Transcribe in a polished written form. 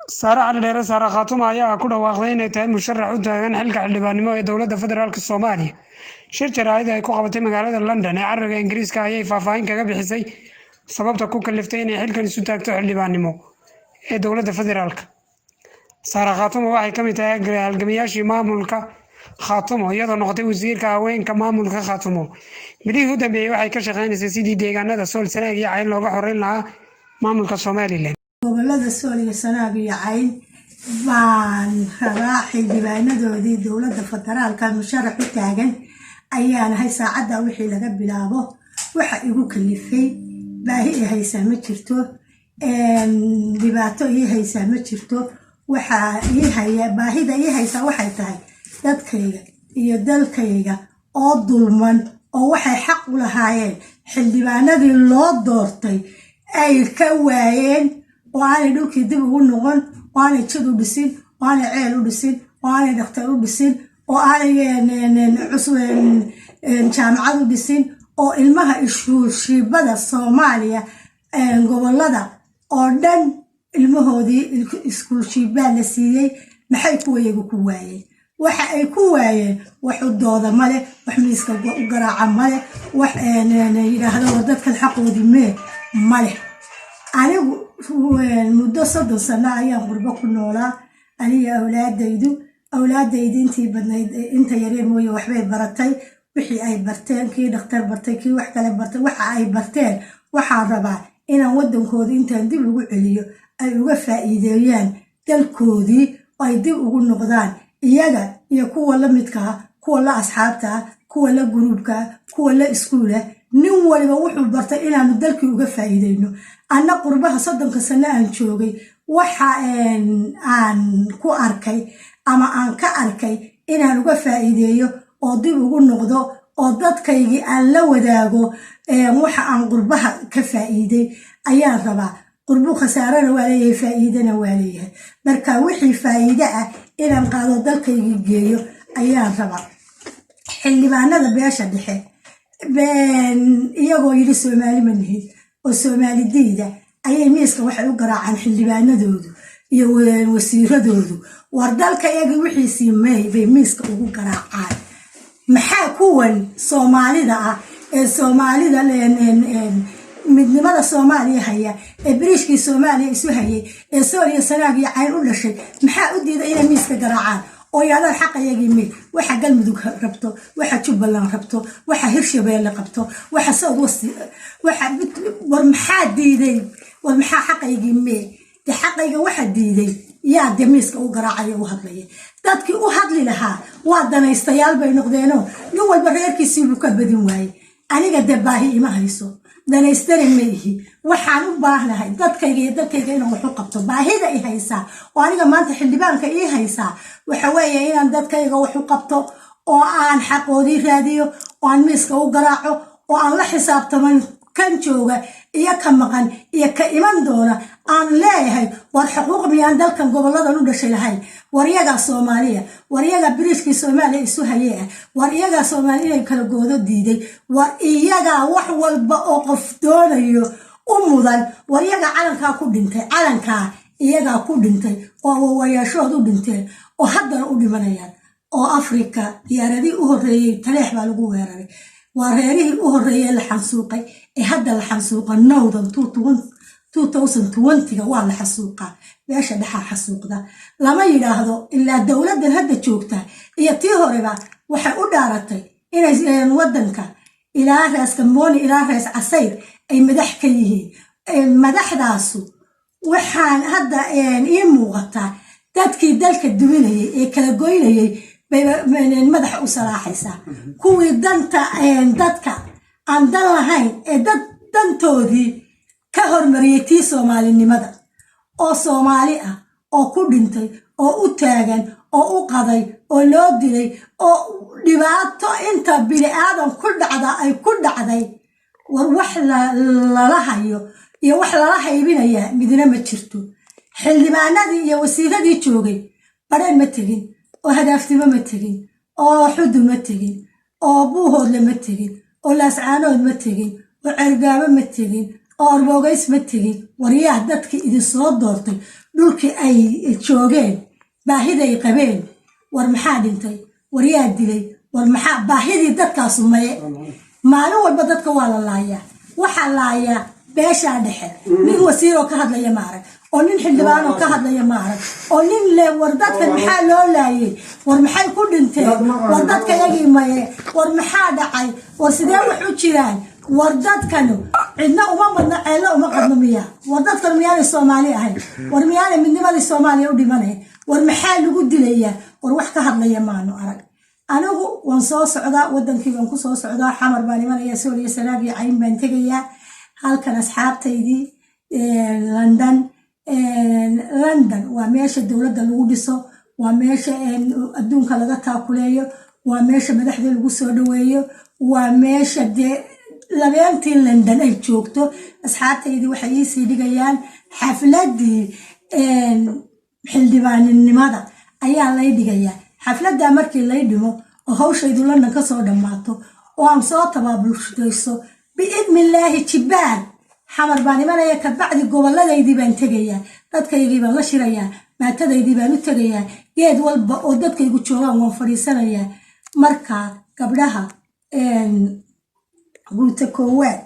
Sare Cali Dheere Sare Khatuma ayaa ku dhawaaqday inay tahay musharax u taagan xilka xildhibaannimo ee dowladda federaalk Soomaaliya. Shir jaraa'id ay ku qabatay magaalada London ee cariga Ingiriiska ayay faahfaahin kaga bixisay sababta ku kaliftay inay xilkan isu taagto xildhibaannimo ee dowladda federaalk. Sare Khatuma waxay ka mid tahay halgamayaashii maamulka Khatuma iyadoo noqotay wasiirka haweenka maamulka Khatuma. Bilihii u dambeeyay waxay ka shaqeynaysay sidii deegaanada Sool, Sanaag iyo Cayn looga xoreyn lahaa maamulka Somaliland. gobolada Sool iyo Sanaag iyo Cayn baan rabaa xildhibaanadoodii dowladda federaalka musharax u taagan ayaan hay saacada wixii laga bilaabo waxa igu kalifay baahi ay haysaa ma jirto dhibaato ay haysaa ma jirto waxa ay haya baahida ay haysaa waxay tahay dadkayga iyo dalkayga oo dulman oo waxay xaq u lahaayeen xildhibaanadii loo doortay ay ka waayeen وأنا دوكي دب ونقول وأنا تشدو بسين وأنا عيل وبسين وأنا دكتور وبسين وأنا عصو جامعة وبسين أو المها إشهور شي بدأ الصومالية قبل لدا أردن المهودي إسكول شي بالنسية محي كوي كواي وحي كواي وحد هذا ماله وحميسك وقراء ماله إلى هذا ودك الحق ودمه ماله أنا مدة 6 سنة أيام غربة كنولا أنا أولادي أنت يريم ويا وحبيب برتي وحي أي برتين كي دكتور برتي كي وحكي برتي وح أي برتين وحاربع إنا ودن كودي أنت عندي بقول عليه أي وفاء إيديان تل كودي أي دي بقول نقدان إياga يكون ولا متكها كولا أصحابتها كولا جروبك كولا إسكوله nin waliba wuxuu bartay inaanu dalkii uga faa'iideyno anna qurbaha 30 sano aan joogay waxa aan ku arkay ama aan ka arkay inaan uga faa'iideeyo oo dib ugu noqdo oo dadkaygii aan la wadaago waxa aan qurbaha ka faa'iiday ayaan rabaa qurbu khasaarana waa leeyahay faa'iidana waa leeyahay marka wixii faa'iido ah inaan qaado dalkaygii geeyo ayaan rabaa xildhibaanada beesha dhexe iyagoo yiri Soomaali ma nihin oo Soomaali diida ayay miiska waxay u garaacaan xildhibaanadoodu iyo wasiiradoodu war dalka iyaga wixii siimay bay miiska ugu garaacaan maxaa kuwan Soomaalida ah ee Soomaalida midnimada Soomaaliya haya ee bariishkii Soomaaliya isu hayay ee Sool iyo Sanaag iyo Cayn u dhashay maxaa u diiday inay miiska garaacaan ويانا الحق يجيمي وح قلب ربطه وح جبلان ربطه وح هرشبيل ربطه وح صوت وسط وح ورمحاد ديدي ورمحا حق يجيمي دي حق يجي واحد ديدي يا دميسك وقراعي وهضلي دادكي وهضلي لها وادنا يستيال بين نقدينو نول بريركي يسيبو كبدين واي أنا قد باهي ما هيسو دنا يسترم ميه وحانو باهلها dadkayga inuu wuxuu qabto baahida ay haysaa oo aniga maanta xildhibaanka ii haysaa waxa weeye inaan dadkayga wuxuu qabto oo aan xaqoodii raadiyo oo aan miiska u garaaco oo aan la xisaabtaman kan jooga iyo ka maqan iyo ka iman doona aan leeyahay war xuquuq miyaan dalkan goboladan u dhashay lahayn war iyaga Soomaaliya war iyaga bariishkii Soomaaliya isu hayay war iyaga Soomaaliya kala goodo diiday war iyaga wax walba oo qof doonayo umudan war iyaga calanka iyaga ku dhintay oo wayaashood u dhinteen oo haddana u dhimanayaan oo Afrika diyaaradii u horeeyay taleex baa lagu weeraray wareerihii u horeeyay la xansuuqay ee hadda la xansuuqa nowdan 2020 waa la xasuuqa beesha dhaxa xasuuqda lama yiraahdo ilaa dawladda hadda joogta iyo tii horeba waxay u dhaaratay inay wadanka ilaa raas Kambooni ilaa raas Casayr ay madax ka yihiin madaxdaasu waxaan hadda ii muuqata dadkii dalka duminayay ee kala goynayay madax u salaaxaysa kuwii danta dadka aan dan lahayn ee dantoodii ka hormariyay tii Soomaalinimada oo Soomaali ah oo ku dhintay oo u taagan oo u qaday oo loo dilay oo dhibaato inta bini'aadan ku dhacda ay ku dhacday war wax la hayo iyo wax la haybinaya midna ma jirto xildhibaanadii iyo wasiiradii joogay bareen ma tagin oo hadaaftima ma tagin oo xudu ma tagin oo buuhood ma tagin oo laascaanood ma tagin oo cergaabo ma tagin oo arboogays ma tegin waryaa dadkii idin soo doortay dhulkii ay joogeen baahiday qabeen war maxaa dhintay waryaa dilay war maxaa baahidii dadkaasu maye maalin walba dadka waa la laayaa waxaa laayaa beeshaa dhexe nin wasiiroo ka hadlaya maarag oo nin xildhibaanoo ka hadlaya maarag oo nin le war dadkan maxaa loo laayay war maxay ku dhinteen war dadka yagii maye war maxaa dhacay war sidee wax u jiraan war dadkanu cidna uma badna ceello uma qadno miyaa war dadkan miyaanay soomaali ahayn war miyaanay midnimadii soomaaliya u dhimanay war maxaa lagu dilayaa war wax ka hadlaya maanu arag anigu waan soo socdaa wadankii baan ku soo socdaa xamar baan imanaya sool iyo sanaag iyo cayn baan tegayaa halkan asxaabtaydii london waa meesha dowladda lagu dhiso waa meesha adduunka laga taakuleeyo waa meesha madaxda lagu soo dhaweeyo waa meesha dee labeentii london ay joogto asxaabtaydii waxay iisii dhigayaan xafladii xildhibaaninimada ayaa lay dhigayaa xafladdaa markii lay dhimo oo hawshaydu london ka soo dhammaato oo aan soo tabaabulshadayso biidnillaahi jibbaan xamar baan imanaya kabacdi goboladaydii baan tegayaa dadkaygii baan la shirayaa maatadaydii baan u tegayaa geed walba oo dadkaygu joogaan waan fadhiisanayaa markaa gabdhaha guuta koowaad